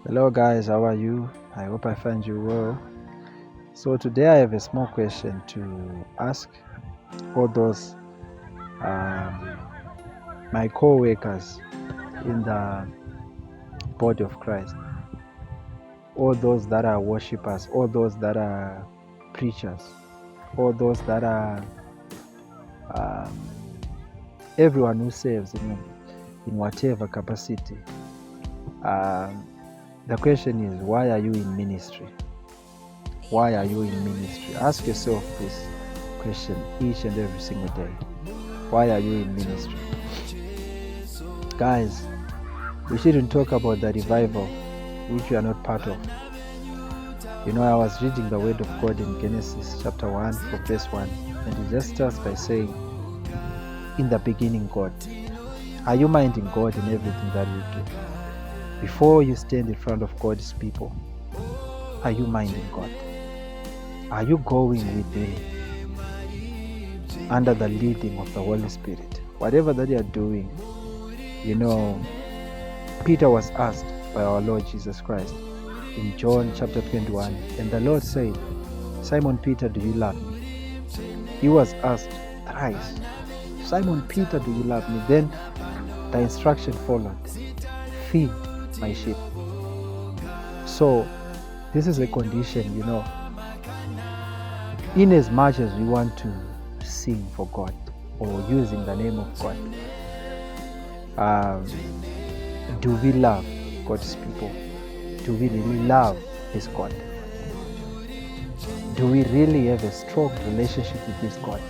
Hello guys, how are you? I hope I find you well. So today I have a small question to ask all those um, my co-workers in the body of Christ, all those that are worshippers, all those that are preachers, all those that are um, everyone who serves in whatever capacity. Um, the question is, why are you in ministry? Why are you in ministry? Ask yourself this question each and every single day. Why are you in ministry? Guys, we shouldn't talk about the revival which we are not part of. I was reading the word of God in Genesis chapter 1 from verse 1, and it just starts by saying, in the beginning God. Are you minding God in everything that you do? Before you stand in front of God's people, are you minding God? Are you going with Him under the leading of the Holy Spirit? Whatever that you are doing, Peter was asked by our Lord Jesus Christ in John chapter 21, and the Lord said, Simon Peter, do you love me? He was asked thrice, Simon Peter, do you love me? Then the instruction followed, feed my sheep. So this is a condition, in as much as we want to sing for God or using the name of God, do we love God's people? Do we really love this God? Do we really have a strong relationship with this God?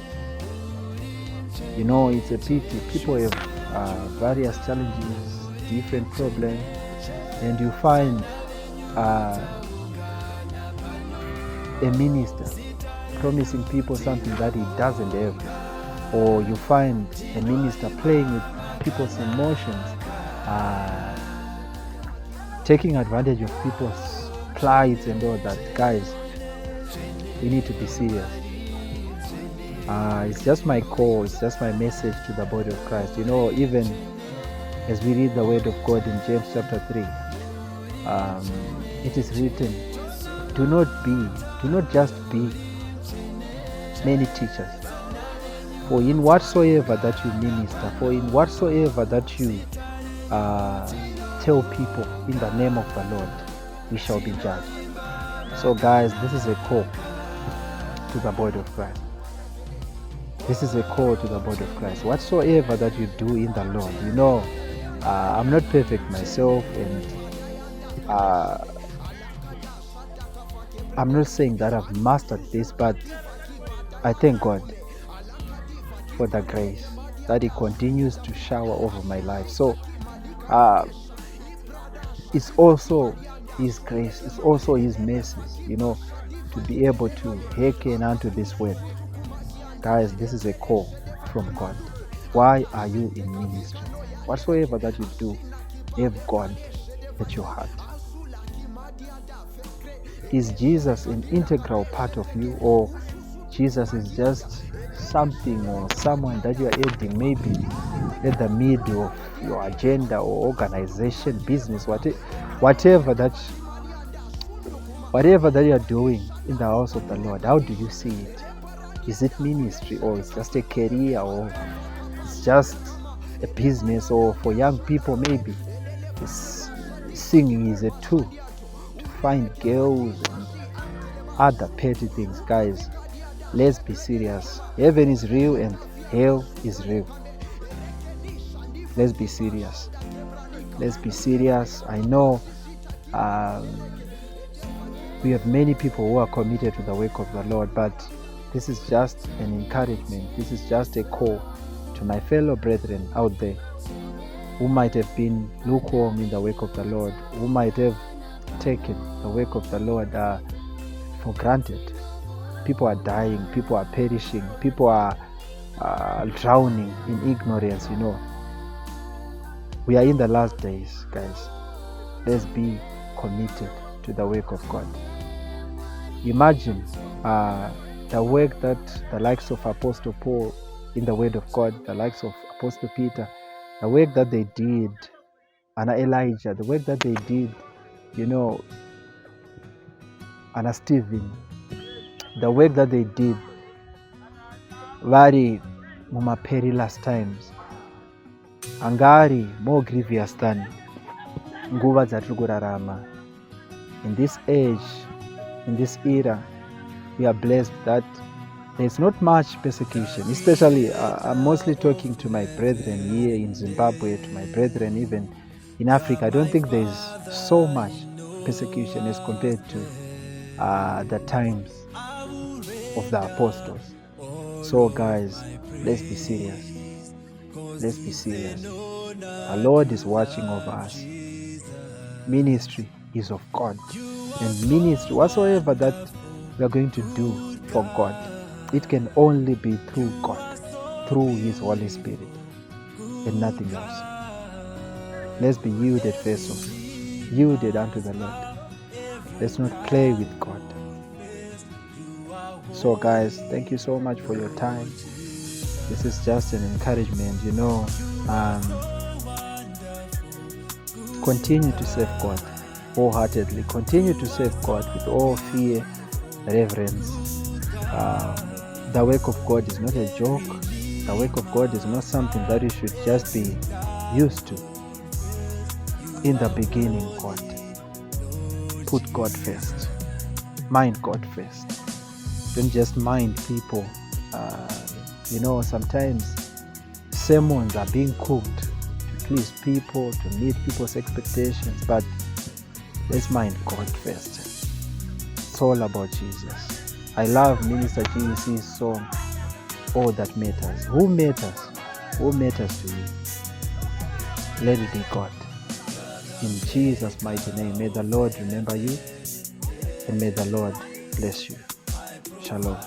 It's a pity. People have various challenges, different problems, and you find a minister promising people something that he doesn't have, or you find a minister playing with people's emotions, taking advantage of people's plights and all that. Guys, we need to be serious. It's just my call, it's just my message to the body of Christ. Even as we read the word of God in James chapter 3, it is written, do not just be many teachers, for in whatsoever that you minister, for in whatsoever that you tell people in the name of the Lord, we shall be judged. So guys, this is a call to the body of Christ. This is a call to the body of Christ. Whatsoever that you do in the Lord, I'm not perfect myself, and I'm not saying that I've mastered this, but I thank God for the grace that He continues to shower over my life. So it's also His grace, it's also His mercies, to be able to hearken unto this word. Guys, this is a call from God. Why are you in ministry? Whatsoever that you do, have God at your heart. Is Jesus an integral part of you, or Jesus is just something or someone that you are adding maybe at the middle of your agenda or organization, business, whatever that you are doing in the house of the Lord? How do you see it? Is it ministry, or it's just a career, or it's just a business? Or for young people, maybe singing is a tool to find girls and other petty things. Guys, let's be serious. Heaven is real and hell is real. Let's be serious. Let's be serious. I know we have many people who are committed to the work of the Lord, but this is just an encouragement. This is just a call to my fellow brethren out there who might have been lukewarm in the work of the Lord, who might have taken the work of the Lord for granted. People are dying, people are perishing, people are drowning in ignorance. We are in the last days, guys. Let's be committed to the work of God. Imagine the work that the likes of Apostle Paul in the Word of God, the likes of Apostle Peter, the work that they did, and Elijah, the work that they did Anna Stephen, the work that they did vari muma-perilous times angari more grievous than nguva dzatiri kurarama. In this age, in this era, we are blessed that there's not much persecution, especially I'm mostly talking to my brethren here in Zimbabwe, to my brethren even in Africa. I don't think there's so much persecution as compared to the times of the apostles. So guys, let's be serious. Let's be serious. The Lord is watching over us. Ministry is of God. And ministry, whatsoever that we are going to do for God, it can only be through God, through His Holy Spirit, and nothing else. Let's be yielded vessels, yielded unto the Lord. Let's not play with God. So guys, thank you so much for your time. This is just an encouragement, continue to serve God wholeheartedly. Continue to serve God with all fear, reverence. The work of God is not a joke. The work of God is not something that you should just be used to. In the beginning, God. Put God first. Mind God first. Don't just mind people. Sometimes sermons are being cooked to please people, to meet people's expectations, but let's mind God first. It's all about Jesus. I love Minister GEC's song, All That Matters. Who matters? Who matters to you? Let it be God. In Jesus' mighty name, may the Lord remember you, and may the Lord bless you. Shalom.